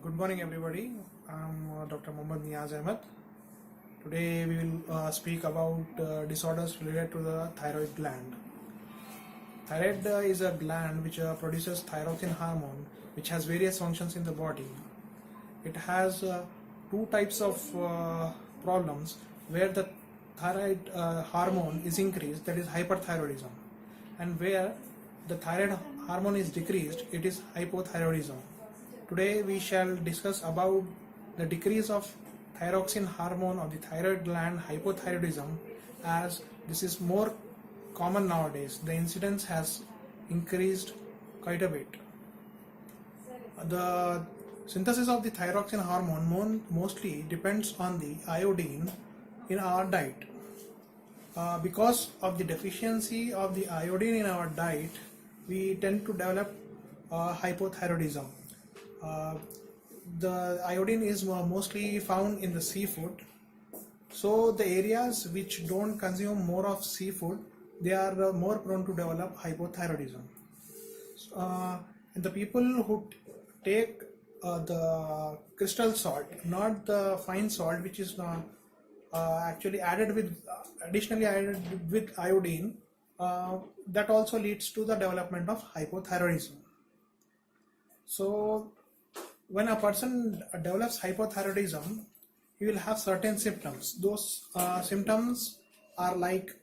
Good morning, everybody. I'm Dr. Mohammed Niaz Ahmed. Today we will speak about disorders related to the thyroid gland. Thyroid is a gland which produces thyroxine hormone, which has various functions in the body. It has two types of problems where the thyroid hormone is increased, that is hyperthyroidism, and where the thyroid hormone is decreased, it is hypothyroidism. Today we shall discuss about the decrease of thyroxine hormone of the thyroid gland, hypothyroidism, as this is more common nowadays. The incidence has increased quite a bit. The synthesis of the thyroxine hormone mostly depends on the iodine in our diet. Because of the deficiency of the iodine in our diet, we tend to develop hypothyroidism. The iodine is mostly found in the seafood, so the areas which don't consume more of seafood, they are more prone to develop hypothyroidism. And the people who take the crystal salt, not the fine salt, which is actually additionally added with iodine, that also leads to the development of hypothyroidism. So when a person develops hypothyroidism, he will have certain symptoms. Those symptoms are like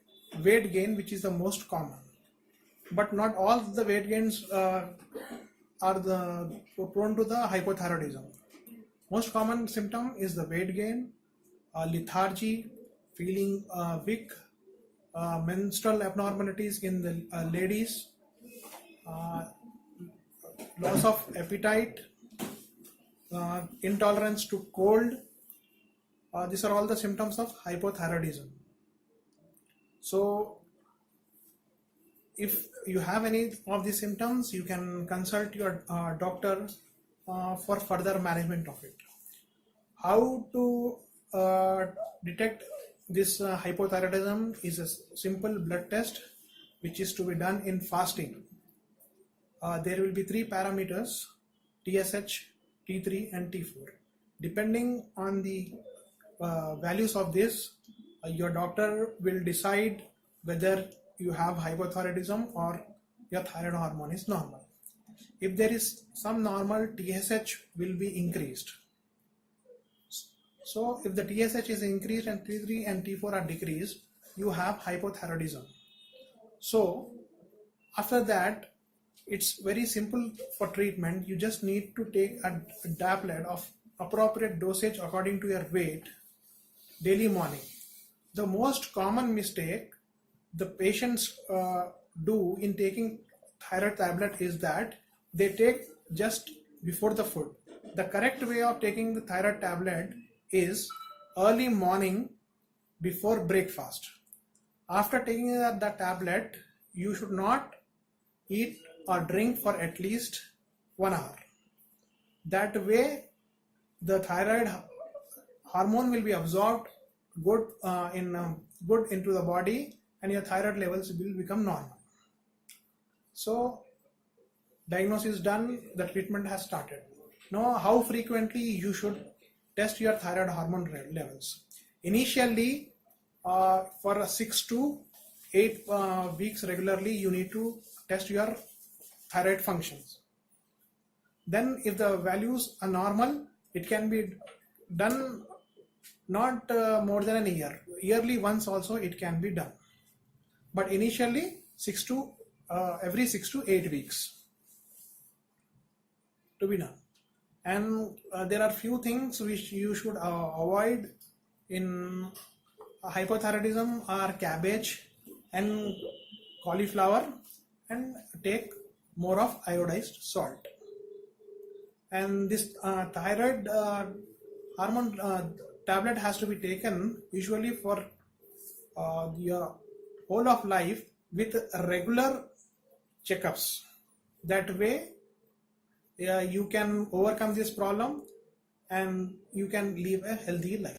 weight gain, which is the most common, but not all the weight gains are prone to the hypothyroidism. Most common symptom is the weight gain, lethargy, feeling weak, menstrual abnormalities in the ladies, loss of appetite, intolerance to cold. These are all the symptoms of hypothyroidism. So if you have any of these symptoms, you can consult your doctor for further management of it. How to detect this hypothyroidism is a simple blood test which is to be done in fasting. There will be three parameters: TSH, T3 and T4. Depending on the values of this, your doctor will decide whether you have hypothyroidism or your thyroid hormone is normal. If there is some normal, TSH will be increased. So if the TSH is increased and T3 and T4 are decreased, you have hypothyroidism. So after that, it's very simple for treatment. You just need to take a tablet of appropriate dosage according to your weight daily morning. The most common mistake the patients do in taking thyroid tablet is that they take just before the food. The correct way of taking the thyroid tablet is early morning before breakfast. After taking the tablet, you should not eat or drink for at least 1 hour. That way the thyroid hormone will be absorbed good into the body, and your thyroid levels will become normal. So diagnosis done, the treatment has started. Now how frequently you should test your thyroid hormone levels? Initially, for 6 to 8 weeks regularly, you need to test your thyroid functions. Then if the values are normal, it can be done not more than a year. Yearly once also it can be done, but initially every 6 to 8 weeks to be done. And there are few things which you should avoid in hypothyroidism are cabbage and cauliflower, and take more of iodized salt. And this thyroid hormone tablet has to be taken usually for your whole of life with regular checkups. That way you can overcome this problem and you can live a healthy life.